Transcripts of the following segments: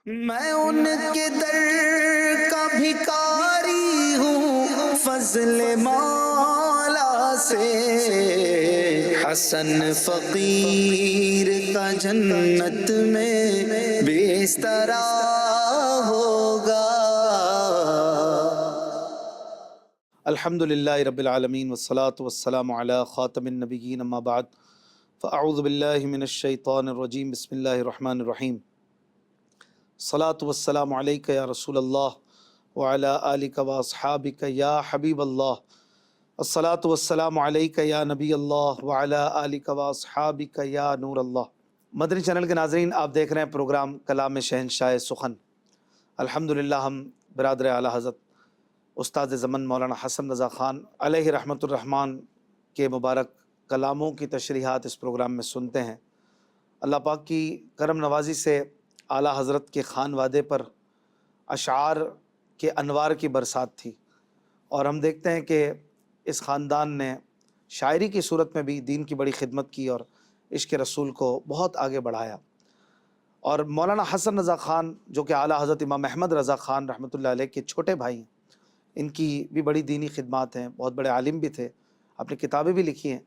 میں ان کے در کا بھکاری ہوں، فضل مولا سے حسن فقیر کا جنت میں بستر ہوگا۔ الحمدللہ رب العالمین والصلاة والسلام علی خاتم النبیین، اما بعد فاعوذ باللہ من الشیطان الرجیم، بسم اللہ الرحمن الرحیم۔ الصلاة والسلام علیکہ یا رسول اللہ وعلی آلکہ واصحابکہ یا حبیب اللہ۔ الصلاة والسلام علیکہ یا نبی اللہ وعلی آلکہ واصحابکہ یا نور اللہ۔ مدنی چینل کے ناظرین، آپ دیکھ رہے ہیں پروگرام کلام شہنشاہ سخن۔ الحمدللہ ہم برادر اعلیٰ حضرت استاد زمن مولانا حسن رضا خان علیہ رحمۃ الرحمن کے مبارک کلاموں کی تشریحات اس پروگرام میں سنتے ہیں۔ اللہ پاک کی کرم نوازی سے اعلیٰ حضرت کے خان وادے پر اشعار کے انوار کی برسات تھی، اور ہم دیکھتے ہیں کہ اس خاندان نے شاعری کی صورت میں بھی دین کی بڑی خدمت کی اور عشق رسول کو بہت آگے بڑھایا۔ اور مولانا حسن رضا خان جو کہ اعلیٰ حضرت امام احمد رضا خان رحمۃ اللہ علیہ کے چھوٹے بھائی ہیں، ان کی بھی بڑی دینی خدمات ہیں، بہت بڑے عالم بھی تھے، آپ نے کتابیں بھی لکھی ہیں،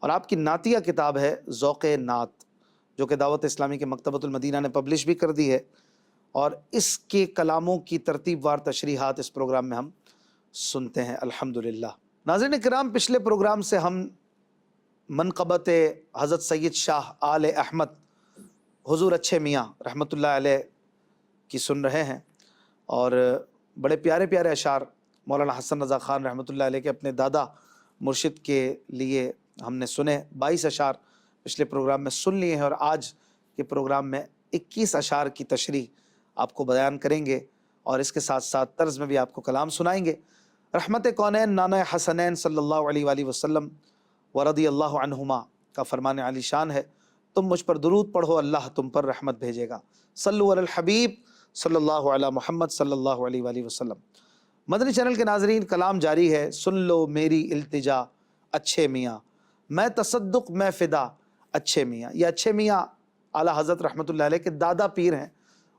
اور آپ کی نعتیہ کتاب ہے ذوق نعت، جو کہ دعوت اسلامی کے مکتبۃ المدینہ نے پبلش بھی کر دی ہے، اور اس کے کلاموں کی ترتیب وار تشریحات اس پروگرام میں ہم سنتے ہیں الحمدللہ۔ ناظرین کرام، پچھلے پروگرام سے ہم منقبت حضرت سید شاہ آل احمد حضور اچھے میاں رحمۃ اللہ علیہ کی سن رہے ہیں، اور بڑے پیارے پیارے اشعار مولانا حسن رضا خان رحمۃ اللہ علیہ کے اپنے دادا مرشد کے لیے ہم نے سنے۔ 22 اشعار پچھلے پروگرام میں سن لیے ہیں، اور آج کے پروگرام میں 21 اشعار کی تشریح آپ کو بیان کریں گے، اور اس کے ساتھ ساتھ طرز میں بھی آپ کو کلام سنائیں گے۔ رحمت کونین نانا حسنین صلی اللہ علیہ وآلہ وسلم ورضی اللہ عنہما کا فرمان علی شان ہے، تم مجھ پر درود پڑھو، اللہ تم پر رحمت بھیجے گا۔ صلو علی الحبیب صلی اللہ علی محمد صلی اللہ علیہ وآلہ وسلم۔ مدنی چینل کے ناظرین، کلام جاری ہے۔ سن لو میری التجا اچھے میاں، میں تصدق میں فدا اچھے میاں۔ یہ اچھے میاں اعلیٰ حضرت رحمۃ اللہ علیہ کے دادا پیر ہیں،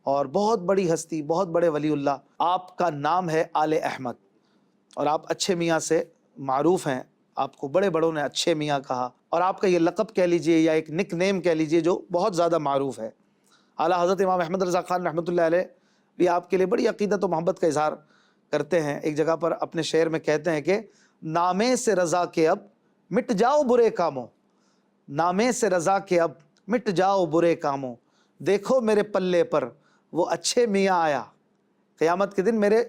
اور بہت بڑی ہستی، بہت بڑے ولی اللہ۔ آپ کا نام ہے آل احمد، اور آپ اچھے میاں سے معروف ہیں، آپ کو بڑے بڑوں نے اچھے میاں کہا، اور آپ کا یہ لقب کہہ لیجئے یا ایک نک نیم کہہ لیجئے جو بہت زیادہ معروف ہے۔ اعلیٰ حضرت امام احمد رضا خان رحمۃ اللہ علیہ بھی آپ کے لیے بڑی عقیدت و محبت کا اظہار کرتے ہیں۔ ایک جگہ پر اپنے شعر میں کہتے ہیں کہ نامے سے رضا کے اب مٹ جاؤ برے کاموں، نامے سے رضا کے اب مٹ جاؤ برے کاموں، دیکھو میرے پلے پر وہ اچھے میاں آیا۔ قیامت کے دن میرے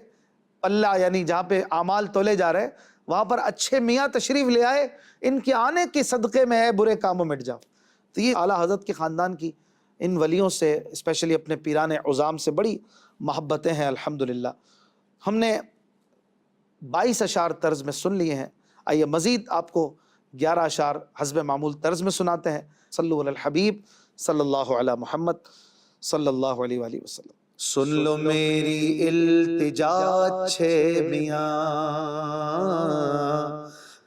پلہ، یعنی جہاں پہ اعمال تولے جا رہے ہیں، وہاں پر اچھے میاں تشریف لے آئے، ان کے آنے کے صدقے میں ہے برے کاموں مٹ جاؤ۔ تو یہ اعلیٰ حضرت کے خاندان کی ان ولیوں سے، اسپیشلی اپنے پیران عظام سے بڑی محبتیں ہیں الحمدللہ۔ ہم نے 22 اشعار طرز میں سن لیے ہیں، آئیے مزید آپ کو 11 اشعار حسب معمول طرز میں سناتے ہیں۔ صلو علی الحبیب صلی اللہ علی محمد صلی اللہ علیہ وآلہ وسلم۔ سن لو میری التجا اچھے میاں،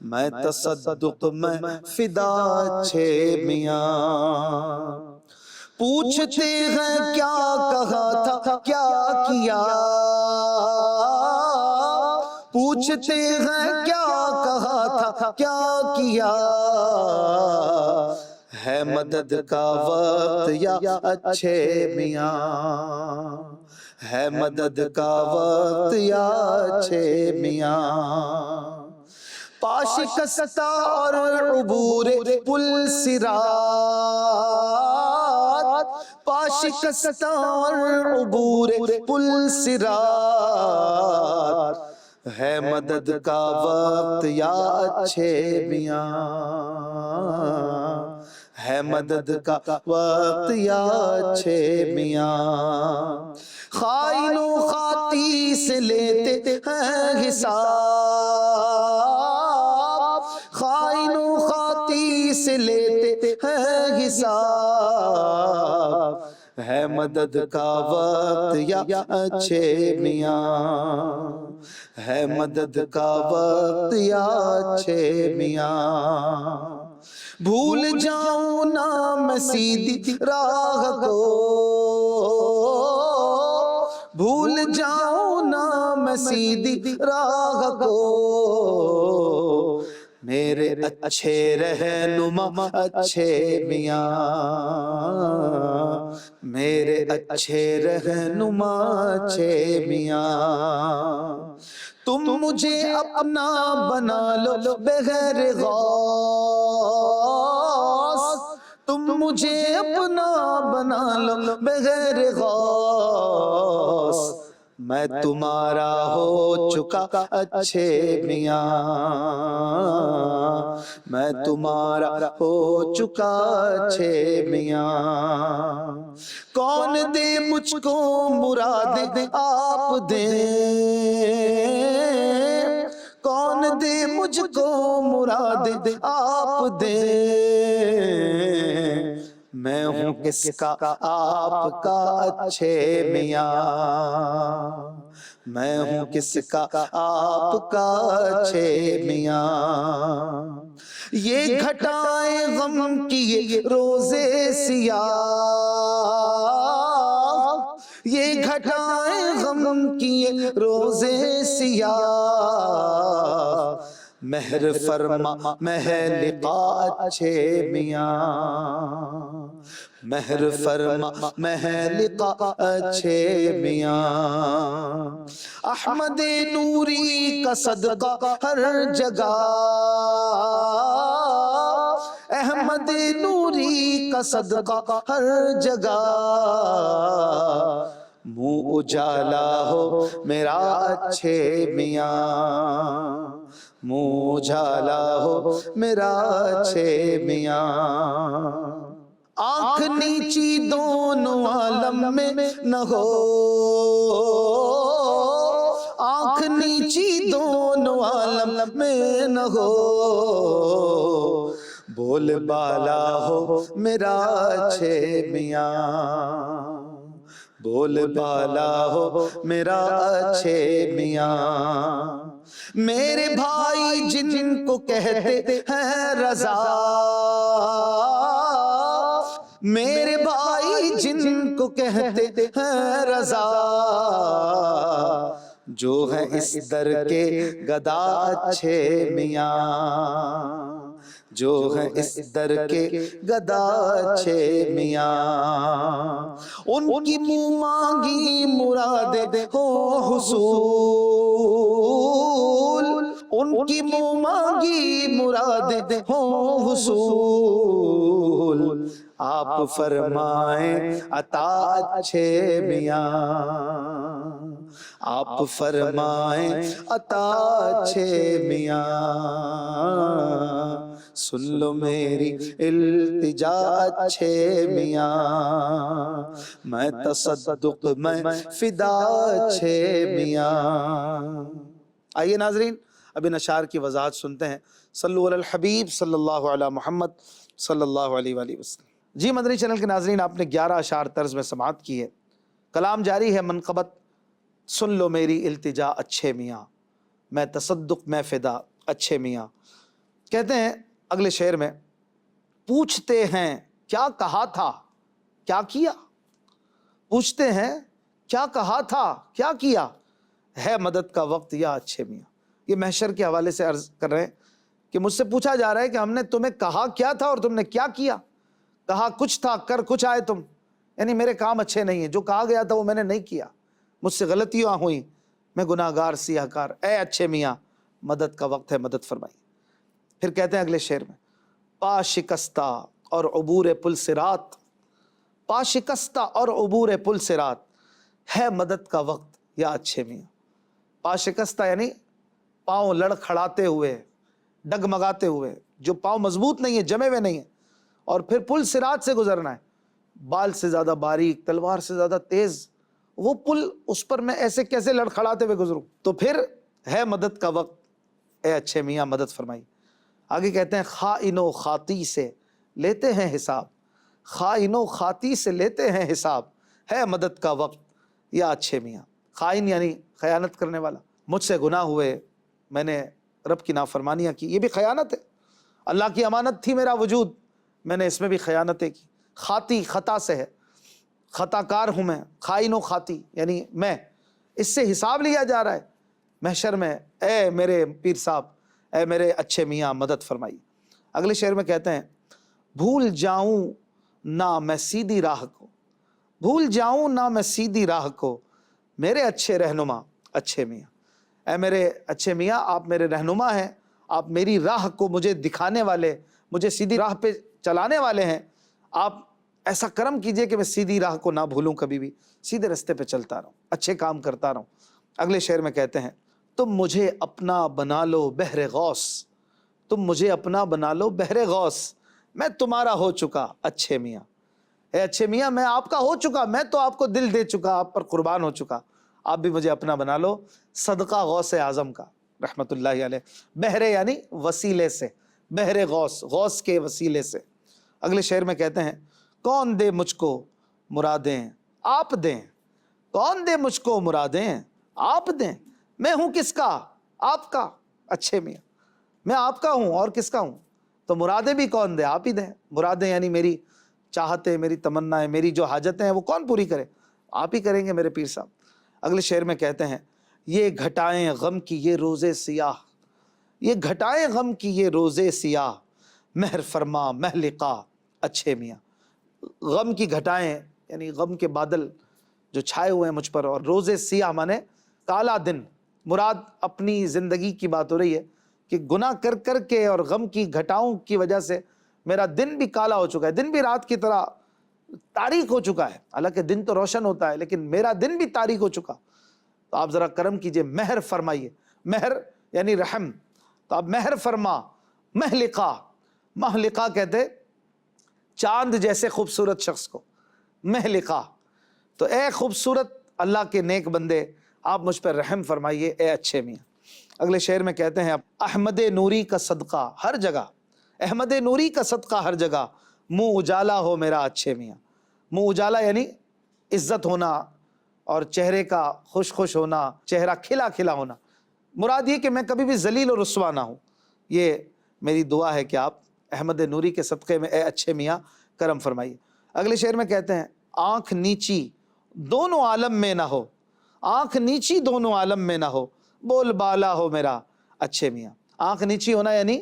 میں تصدق میں فدا اچھے میاں، پوچھتے ہیں کیا کہا تھا کیا کیا، پوچھتے ہیں کیا کہا تھا کیا کیا، ہے مدد کا وقت یا اچھے میاں، ہے مدد کا وقت یا اچھے میاں، پاش کستہ اور عبور پل صراط، پاش کستہ اور عبور پل صراط، ہے مدد کا وقت یا اچھے میاں، ہے مدد کا وقت یا اچھے میاں، خائن و خاتی سے لیتے ہیں حساب، خائن و خاتی سے لیتے ہیں حساب، ہے مدد کا وقت یا اچھے میاں، ہے مدد کا وقت یا اچھے میاں، بھول جاؤں نہ میں سیدھی راہ کو، بھول جاؤں نہ میں سیدھی راہ کو، میرے اچھے رہنما اچھے میاں، میرے اچھے رہنما اچھے میاں، تم مجھے اپنا بنا لو بغیر غوث، تم مجھے اپنا بنا لو بغیر غوث، میں تمہارا ہو چکا اچھے میاں، میں تمہارا ہو چکا اچھے میاں، کون دے مجھ کو مراد آپ دیں، کون دے مجھ کو مراد آپ دیں، میں ہوں کس کا آپ کا اچھے میاں، میں ہوں کس کا آپ کا اچھے میاں، یہ گھٹائیں غم کی یہ روزے سیاہ، یہ گھٹائیں غم کی یہ روزے سیاہ، مہر فرما مہر لقاء اچھے میاں، مہر فرما مہر لقاء اچھے میاں، احمد نوری کا صدقہ ہر جگہ، احمد نوری کا صدقہ ہر جگہ، منہ اجالا ہو میرا اچھے میاں، منہ اجالا ہو میرا اچھے میاں، آنکھ نیچی دونوں عالم میں نہ ہو، آنکھ نیچی دونوں عالم میں نہ ہو، بول بالا ہو میرا اچھے میاں، بول بالا ہو میرا اچھے میاں، میرے بھائی جن کو کہتے ہیں رضا، میرے بھائی جن کو کہتے ہیں رضا، جو ہے اس در کے گدا اچھے میاں، جو ہے اس در کے گدا اچھے میاں، ان کی منہ مانگی مرادیں ہو حصول، ان کی منہ مانگی مرادیں ہو حصول، آپ فرمائیں عطا اچھے میاں، آپ فرمائیں عطا اچھے میاں، سن لو میری التجا اچھے میاں، میں تصدق میں فدا اچھے میاں۔ آئیے ناظرین اب ان اشعار کی وضاحت سنتے ہیں۔ صلو علی الحبیب صلی اللہ علی محمد صلی اللہ علیہ وآلہ وسلم۔ جی مدنی چینل کے ناظرین، آپ نے 11 اشعار طرز میں سماعت کی ہے، کلام جاری ہے منقبت۔ سن لو میری التجا اچھے میاں، میں تصدق میں فدا اچھے میاں۔ کہتے ہیں اگلے شعر میں، پوچھتے ہیں کیا کہا تھا کیا کیا، پوچھتے ہیں کیا کہا تھا کیا کیا، ہے مدد کا وقت یا اچھے میاں۔ یہ محشر کے حوالے سے عرض کر رہے ہیں کہ مجھ سے پوچھا جا رہا ہے کہ ہم نے تمہیں کہا کیا تھا اور تم نے کیا کیا، کہا کچھ تھا کر کچھ آئے تم، یعنی میرے کام اچھے نہیں ہیں، جو کہا گیا تھا وہ میں نے نہیں کیا، مجھ سے غلطیاں ہوئیں، میں گناہ گار سیاہ کار، اے اچھے میاں مدد کا وقت ہے مدد فرمائیے۔ پھر کہتے ہیں اگلے شعر میں، پا شکستہ اور عبور پل صراط، پا شکستہ اور عبور پل صراط، ہے مدد کا وقت یا اچھے میاں۔ پا شکستہ یعنی پاؤں لڑ کھڑاتے ہوئے، ڈگمگاتے ہوئے، جو پاؤں مضبوط نہیں ہیں، جمے ہوئے نہیں ہیں، اور پھر پل صراط سے گزرنا ہے، بال سے زیادہ باریک، تلوار سے زیادہ تیز وہ پل، اس پر میں ایسے کیسے لڑکھڑاتے ہوئے گزروں؟ تو پھر ہے مدد کا وقت اے اچھے میاں مدد فرمائی۔ آگے کہتے ہیں خائن و خاطی سے لیتے ہیں حساب، خائن و خاطی سے لیتے ہیں حساب، ہے مدد کا وقت یا اچھے میاں۔ خائن یعنی خیانت کرنے والا، مجھ سے گناہ ہوئے، میں نے رب کی نافرمانیاں کی، یہ بھی خیانت ہے، اللہ کی امانت تھی میرا وجود، میں نے اس میں بھی خیانتیں کی۔ خاطی خطا سے ہے، خطا کار ہوں میں، خائن و خاتی، یعنی میں، اس سے حساب لیا جا رہا ہے محشر میں۔ اے میرے پیر صاحب، اے میرے اچھے میاں مدد فرمائیے۔ اگلے شعر میں کہتے ہیں بھول جاؤں نہ میں سیدھی راہ کو، بھول جاؤں نہ میں سیدھی راہ کو، میرے اچھے رہنما اچھے میاں۔ اے میرے اچھے میاں، آپ میرے رہنما ہیں، آپ میری راہ کو مجھے دکھانے والے، مجھے سیدھی راہ پہ چلانے والے ہیں۔ آپ ایسا کرم کیجئے کہ میں سیدھی راہ کو نہ بھولوں، کبھی بھی سیدھے رستے پہ چلتا رہوں، اچھے کام کرتا رہوں۔ اگلے شعر میں کہتے ہیں تم مجھے اپنا بنا لو بحر غوث، تم مجھے اپنا بنا لو بحر غوث، میں تمہارا ہو چکا اچھے میاں۔ اے اچھے میاں، میں آپ کا ہو چکا، میں تو آپ کو دل دے چکا، آپ پر قربان ہو چکا، آپ بھی مجھے اپنا بنا لو صدقہ غوث اعظم کا رحمت اللہ علیہ۔ بحر یعنی وسیلے سے، بحر غوث، غوث کے وسیلے سے۔ اگلے شعر میں کہتے ہیں کون دے مجھ کو مرادیں آپ دیں، کون دے مجھ کو مرادیں آپ دیں، میں ہوں کس کا آپ کا اچھے میاں، میں آپ کا ہوں اور کس کا ہوں، تو مرادیں بھی کون دے، آپ ہی دیں۔ مرادیں یعنی میری چاہتیں، میری تمنائیں، میری جو حاجتیں ہیں وہ کون پوری کرے، آپ ہی کریں گے میرے پیر صاحب۔ اگلے شعر میں کہتے ہیں یہ گھٹائیں غم کی یہ روزے سیاہ، یہ گھٹائیں غم کی یہ روزے سیاہ، مہر فرما مہ لقا اچھے میاں۔ غم کی گھٹائیں یعنی غم کے بادل جو چھائے ہوئے ہیں مجھ پر، اور روزے سیاہ مانے کالا دن، مراد اپنی زندگی کی بات ہو رہی ہے کہ گناہ کر کر کے اور غم کی گھٹاؤں کی وجہ سے میرا دن بھی کالا ہو چکا ہے، دن بھی رات کی طرح تاریک ہو چکا ہے، حالانکہ دن تو روشن ہوتا ہے لیکن میرا دن بھی تاریک ہو چکا۔ تو آپ ذرا کرم کیجئے، مہر فرمائیے، مہر یعنی رحم، تو آپ مہر فرما مہلقا، مہلقا کہتے چاند جیسے خوبصورت شخص کو، مہلقا۔ تو اے خوبصورت اللہ کے نیک بندے، آپ مجھ پر رحم فرمائیے اے اچھے میاں۔ اگلے شعر میں کہتے ہیں احمد نوری کا صدقہ ہر جگہ، احمد نوری کا صدقہ ہر جگہ، منہ اجالا ہو میرا اچھے میاں۔ منہ اجالا یعنی عزت ہونا اور چہرے کا خوش خوش ہونا، چہرہ کھلا کھلا ہونا، مراد یہ کہ میں کبھی بھی ذلیل و رسوا نہ ہوں۔ یہ میری دعا ہے کہ آپ احمد نوری کے صدقے میں اے اچھے میاں کرم فرمائیے۔ اگلے شعر میں کہتے ہیں آنکھ نیچی دونوں عالم میں نہ ہو، آنکھ نیچی دونوں عالم میں نہ ہو، بول بالا ہو میرا اچھے میاں۔ آنکھ نیچی ہونا یعنی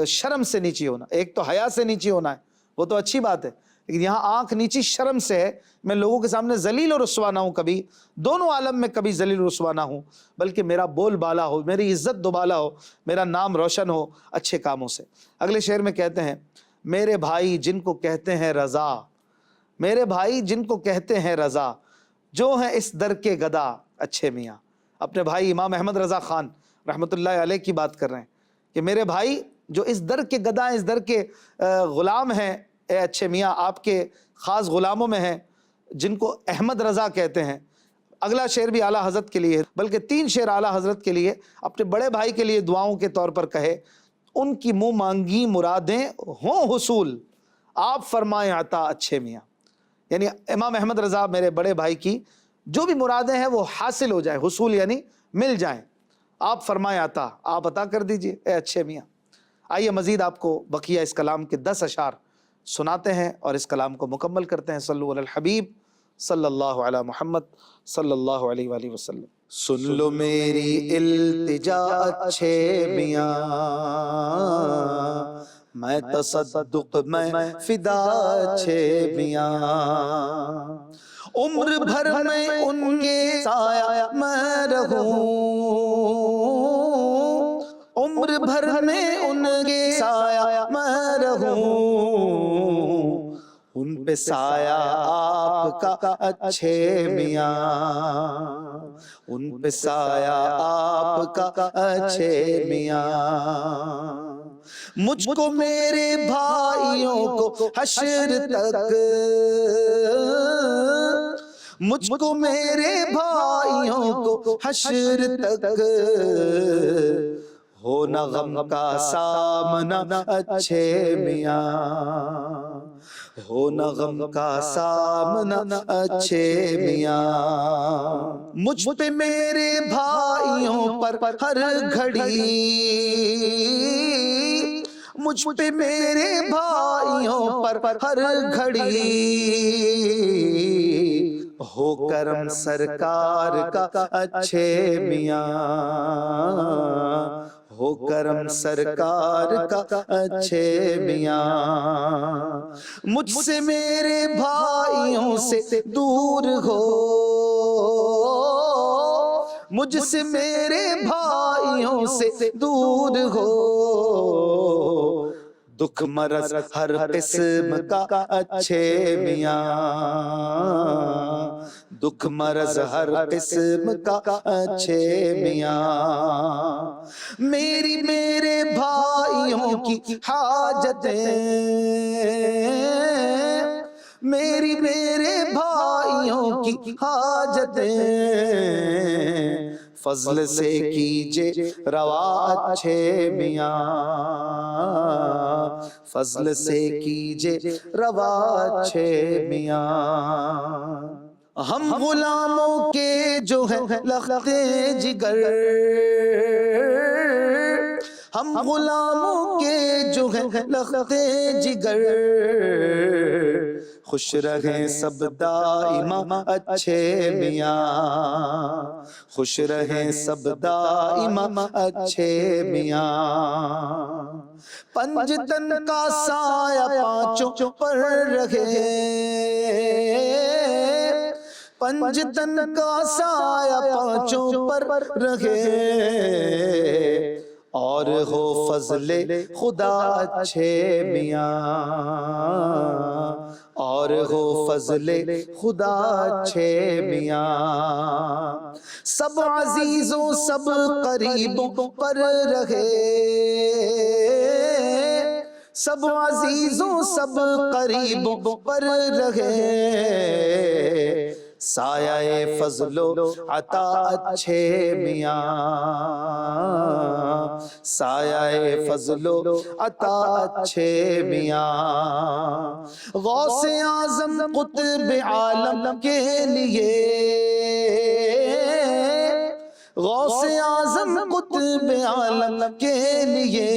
شرم سے نیچی ہونا، ایک تو حیا سے نیچی ہونا ہے، وہ تو اچھی بات ہے، لیکن یہاں آنکھ نیچی شرم سے ہے، میں لوگوں کے سامنے ذلیل و رسوا نہ ہوں، کبھی دونوں عالم میں کبھی ذلیل و رسوا نہ ہوں، بلکہ میرا بول بالا ہو، میری عزت دوبالا ہو، میرا نام روشن ہو اچھے کاموں سے۔ اگلے شعر میں کہتے ہیں میرے بھائی جن کو کہتے ہیں رضا، میرے بھائی جن کو کہتے ہیں رضا، جو ہیں اس در کے گدا اچھے میاں۔ اپنے بھائی امام احمد رضا خان رحمت اللہ علیہ کی بات کر رہے ہیں کہ میرے بھائی جو اس در کے گدا، اس در کے غلام ہیں اے اچھے میاں، آپ کے خاص غلاموں میں ہیں جن کو احمد رضا کہتے ہیں۔ اگلا شعر بھی اعلیٰ حضرت کے لیے، بلکہ 3 شعر اعلیٰ حضرت کے لیے، اپنے بڑے بھائی کے لیے دعاؤں کے طور پر کہے ان کی منہ مانگی مرادیں ہوں حصول، آپ فرمائیں عطا اچھے میاں۔ یعنی امام احمد رضا میرے بڑے بھائی کی جو بھی مرادیں ہیں وہ حاصل ہو جائیں، حصول یعنی مل جائیں، آپ فرمائیں عطا، آپ عطا کر دیجئے اے اچھے میاں۔ آئیے مزید آپ کو بقیہ اس کلام کے 10 اشعار سناتے ہیں اور اس کلام کو مکمل کرتے ہیں۔ صلو علی الحبیب صلی اللہ علی محمد صلی اللہ علیہ وآلہ وسلم۔ سن لو میری التجا اچھے میاں، میں تصدق میں فدا اچھے میاں، عمر بھر میں ان کے سایہ میں رہوں، عمر بھر میں ان کے سایہ میں رہوں، ان پہ سایہ آپ کا اچھے میاں، ان پہ سایہ آپ کا اچھے میاں، مجھ کو میرے بھائیوں کو حشر تک، مجھ کو میرے بھائیوں کو حشر تک، ہو نہ غم کا سامنا اچھے میاں، ہو نہ غم کا سامنا اچھے میاں، مجھ پہ میرے بھائیوں پر ہر گھڑی، مجھ پہ میرے بھائیوں پر ہر گھڑی ہو کرم سرکار کا اچھے میاں، ہو کرم سرکار کا اچھے میاں، مجھ سے میرے بھائیوں سے دور ہو، مجھ سے میرے بھائیوں سے دور ہو، دکھ مرض ہر قسم کا اچھے میاں، دکھ مرض ہر قسم کا اچھے میاں، میری میرے بھائیوں کی حاجتیں، میری میرے بھائیوں کی حاجتیں، فضل سے کیجے روا اچھے میاں، فضل سے کیجے روا اچھے میاں، ہم غلاموں کے جو ہیں لختے جگر، ہم غلاموں کے جو ہیں لختے جگر، خوش رہیں سب دائمہ اچھے میاں، خوش رہیں سب دائمہ اچھے میاں، پنجتن کا سایہ پانچوں پر رہے، پنجتن کا سایہ پانچوں پر رہے، اور ہو فضل خدا اچھے میاں، اور ہو فضل خدا اچھے میاں، سب عزیزوں سب قریبوں پر رہے، سب عزیزوں سب قریبوں پر رہے، سایہ فضل و عطا اچھے میاں، سایہ فضل و عطا اچھے میاں، غوث اعظم قطب عالم کے لیے، غوث اعظم قطب عالم کے لیے،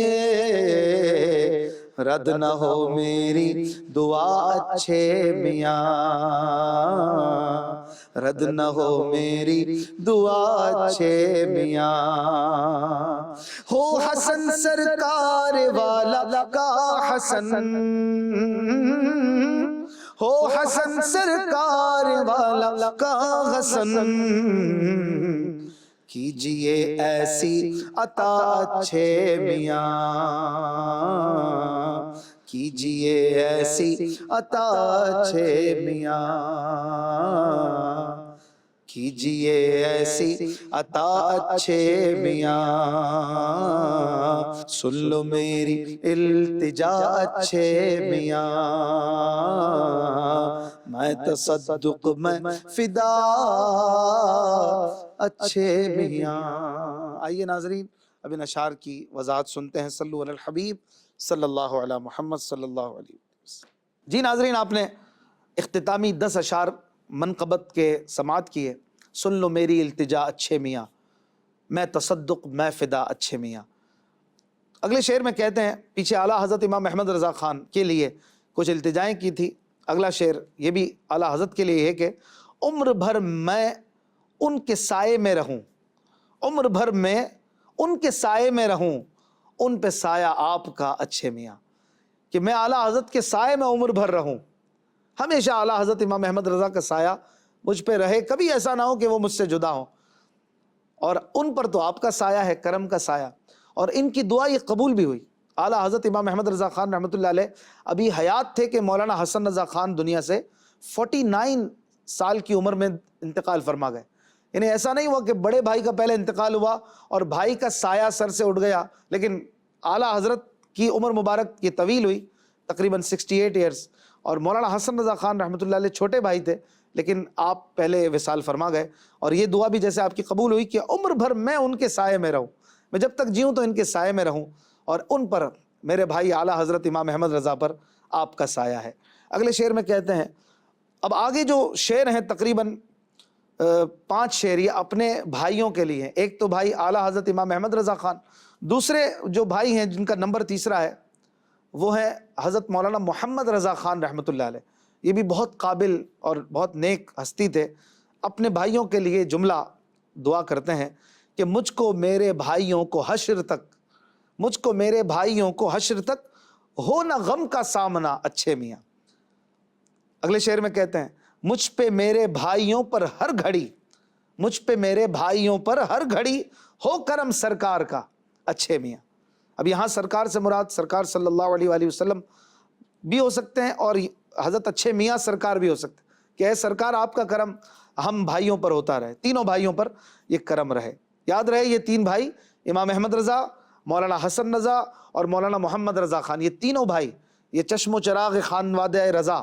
رد نہ ہو میری دعا اچھے میاں، رد نہ ہو میری دعا اچھے میاں، ہو حسن سرکار والا کا حسن، ہو حسن سرکار والا کا حسن، کیجئے ایسی عطا اچھے میاں، کیجئے ایسی عطا اچھے میاں، کیجئے ایسی عطا اچھے میاں، سن لو میری التجا اچھے میاں، میں تصدق میں فدا اچھے میاں۔ آئیے ناظرین اب ان اشعار کی وضاحت سنتے ہیں، صلو علی الحبیب صلی اللہ علی محمد صلی اللہ علیہ وسلم۔ جی ناظرین، آپ نے اختتامی 10 اشعار منقبت کے سماعت کیے، سن لو میری التجا اچھے میاں، میں تصدق میں فدا اچھے میاں۔ اگلے شعر میں کہتے ہیں، پیچھے اعلیٰ حضرت امام احمد رضا خان کے لیے کچھ التجائیں کی تھی، اگلا شعر یہ بھی اعلیٰ حضرت کے لیے ہے کہ عمر بھر میں ان کے سائے میں رہوں، عمر بھر میں ان کے سائے میں رہوں، ان پہ سایہ آپ کا اچھے میاں، کہ میں اعلیٰ حضرت کے سائے میں عمر بھر رہوں، ہمیشہ اعلیٰ حضرت امام احمد رضا کا سایہ مجھ پہ رہے، کبھی ایسا نہ ہو کہ وہ مجھ سے جدا ہوں، اور ان پر تو آپ کا سایہ ہے، کرم کا سایہ، اور ان کی دعا یہ قبول بھی ہوئی۔ اعلیٰ حضرت امام احمد رضا خان رحمۃ اللہ علیہ ابھی حیات تھے کہ مولانا حسن رضا خان دنیا سے 49 سال کی عمر میں انتقال فرما گئے، یعنی ایسا نہیں ہوا کہ بڑے بھائی کا پہلے انتقال ہوا اور بھائی کا سایہ سر سے اٹھ گیا، لیکن اعلیٰ حضرت کی عمر مبارک یہ طویل ہوئی، تقریباً 68 ایئرز، اور مولانا حسن رضا خان رحمۃ اللہ علیہ چھوٹے بھائی تھے لیکن آپ پہلے وصال فرما گئے، اور یہ دعا بھی جیسے آپ کی قبول ہوئی کہ عمر بھر میں ان کے سائے میں رہوں، میں جب تک جیوں تو ان کے سائے میں رہوں، اور ان پر میرے بھائی اعلیٰ حضرت امام احمد رضا پر آپ کا سایہ ہے۔ اگلے شعر میں کہتے ہیں، اب آگے جو شعر ہیں تقریباً 5 شعر یہ اپنے بھائیوں کے لیے ہیں، ایک تو بھائی اعلیٰ حضرت امام احمد رضا خان، دوسرے جو بھائی ہیں جن کا نمبر تیسرا ہے وہ ہے حضرت مولانا محمد رضا خان رحمۃ اللہ علیہ، یہ بھی بہت قابل اور بہت نیک ہستی تھے، اپنے بھائیوں کے لیے جملہ دعا کرتے ہیں کہ مجھ کو میرے بھائیوں کو حشر تک، مجھ کو میرے بھائیوں کو حشر تک ہو نہ غم کا سامنا اچھے میاں۔ اگلے شعر میں کہتے ہیں مجھ پہ میرے بھائیوں پر ہر گھڑی، مجھ پہ میرے بھائیوں پر ہر گھڑی ہو کرم سرکار کا اچھے میاں۔ اب یہاں سرکار سے مراد سرکار صلی اللہ علیہ وآلہ وسلم بھی ہو سکتے ہیں اور حضرت اچھے میاں سرکار بھی ہو سکتے ہیں کہ اے سرکار آپ کا کرم ہم بھائیوں پر ہوتا رہے، تینوں بھائیوں پر یہ کرم رہے۔ یاد رہے یہ تین بھائی امام احمد رضا، مولانا حسن رضا اور مولانا محمد رضا خان، یہ تینوں بھائی، یہ چشم و چراغ خانوادہ رضا،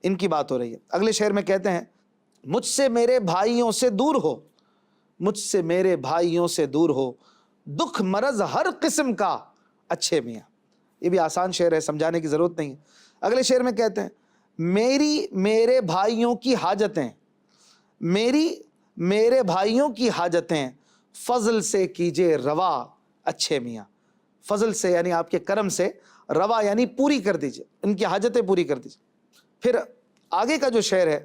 ان کی بات ہو رہی ہے۔ اگلے شعر میں کہتے ہیں مجھ سے میرے بھائیوں سے دور ہو، مجھ سے میرے بھائیوں سے دور ہو دکھ مرض ہر قسم کا اچھے میاں۔ یہ بھی آسان شعر ہے، سمجھانے کی ضرورت نہیں ہے۔ اگلے شعر میں کہتے ہیں میرے بھائیوں کی حاجتیں، میرے بھائیوں کی حاجتیں فضل سے کیجئے روا اچھے میاں۔ فضل سے یعنی آپ کے کرم سے، روا یعنی پوری کر دیجئے، ان کی حاجتیں پوری کر دیجئے۔ پھر آگے کا جو شعر ہے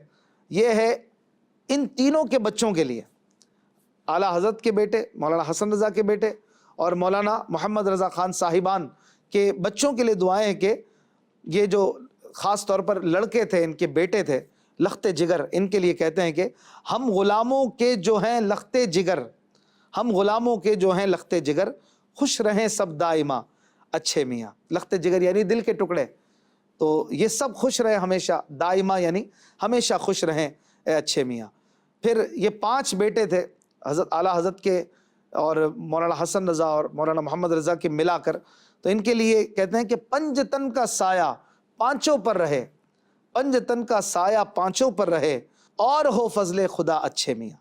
یہ ہے ان تینوں کے بچوں کے لیے، اعلیٰ حضرت کے بیٹے مولانا حسن رضا کے بیٹے اور مولانا محمد رضا خان صاحبان کے بچوں کے لیے دعائیں ہیں کہ یہ جو خاص طور پر لڑکے تھے، ان کے بیٹے تھے لخت جگر، ان کے لیے کہتے ہیں کہ ہم غلاموں کے جو ہیں لخت جگر، ہم غلاموں کے جو ہیں لخت جگر خوش رہیں سب دائمہ اچھے میاں۔ لخت جگر یعنی دل کے ٹکڑے، تو یہ سب خوش رہیں ہمیشہ، دائمہ یعنی ہمیشہ خوش رہیں اے اچھے میاں۔ پھر یہ 5 بیٹے تھے حضرت اعلیٰ حضرت کے اور مولانا حسن رضا اور مولانا محمد رضا کے ملا کر، تو ان کے لیے کہتے ہیں کہ پنج تن کا سایہ پانچوں پر رہے، پنج تن کا سایہ پانچوں پر رہے اور ہو فضل خدا اچھے میاں،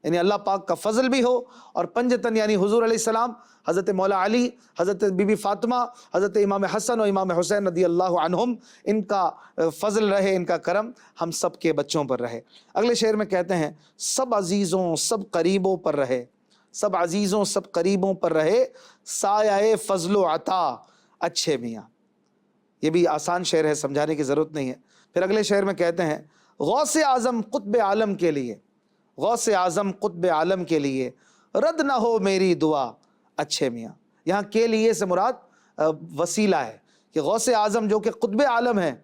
یعنی اللہ پاک کا فضل بھی ہو اور پنج تن یعنی حضور علیہ السلام، حضرت مولا علی، حضرت بی بی فاطمہ، حضرت امام حسن اور امام حسین رضی اللہ عنہم، ان کا فضل رہے، ان کا کرم ہم سب کے بچوں پر رہے۔ اگلے شعر میں کہتے ہیں سب عزیزوں سب قریبوں پر رہے، سب عزیزوں سب قریبوں پر رہے سایہ فضل و عطا اچھے میاں۔ یہ بھی آسان شعر ہے، سمجھانے کی ضرورت نہیں ہے۔ پھر اگلے شعر میں کہتے ہیں غوث اعظم قطب عالم کے لیے، غوث اعظم قطب عالم کے لیے رد نہ ہو میری دعا اچھے میاں۔ یہاں کے لیے سے مراد وسیلہ ہے کہ غوث اعظم جو کہ قطب عالم ہیں،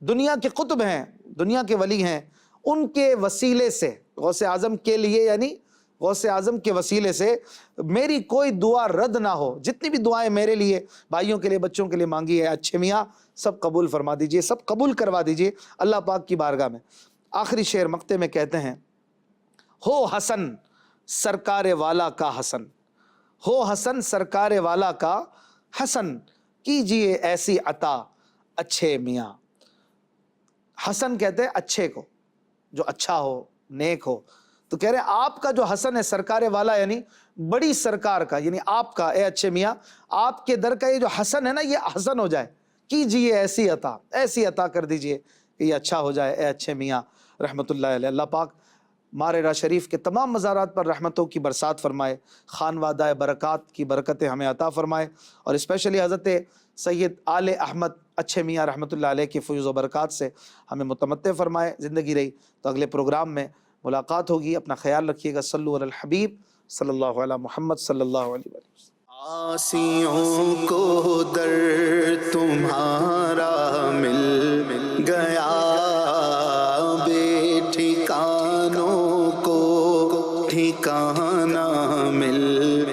دنیا کے قطب ہیں، دنیا کے ولی ہیں، ان کے وسیلے سے، غوث اعظم کے لیے یعنی غوث اعظم کے وسیلے سے میری کوئی دعا رد نہ ہو۔ جتنی بھی دعائیں میرے لیے، بھائیوں کے لیے، بچوں کے لیے مانگی ہے اچھے میاں، سب قبول فرما دیجئے، سب قبول کروا دیجئے اللہ پاک کی بارگاہ میں۔ آخری شعر مقطع میں کہتے ہیں ہو حسن سرکار والا کا حسن، ہو حسن سرکار والا کا حسن کیجئے ایسی عطا اچھے میاں۔ حسن کہتے ہیں اچھے کو، جو اچھا ہو، نیک ہو، تو کہہ رہے ہیں آپ کا جو حسن ہے سرکار والا یعنی بڑی سرکار کا، یعنی آپ کا اے اچھے میاں، آپ کے در کا یہ جو حسن ہے نا، یہ حسن ہو جائے، کیجئے ایسی عطا، ایسی عطا کر دیجئے کہ یہ اچھا ہو جائے اے اچھے میاں رحمۃ اللہ علیہ۔ اللہ پاک مارے شریف کے تمام مزارات پر رحمتوں کی برسات فرمائے، خانوادہ برکات کی برکتیں ہمیں عطا فرمائے، اور اسپیشلی حضرت سید آل احمد اچھے میاں رحمۃ اللہ علیہ کی فیض و برکات سے ہمیں متمتع فرمائے۔ زندگی رہی تو اگلے پروگرام میں ملاقات ہوگی، اپنا خیال رکھیے گا۔ صلو علی الحبیب صلی اللہ علیہ محمد صلی اللہ علیہ وسلم۔ آسیوں کو در تمہارا مل گیا، بے ٹھکانوں کو ٹھکانہ مل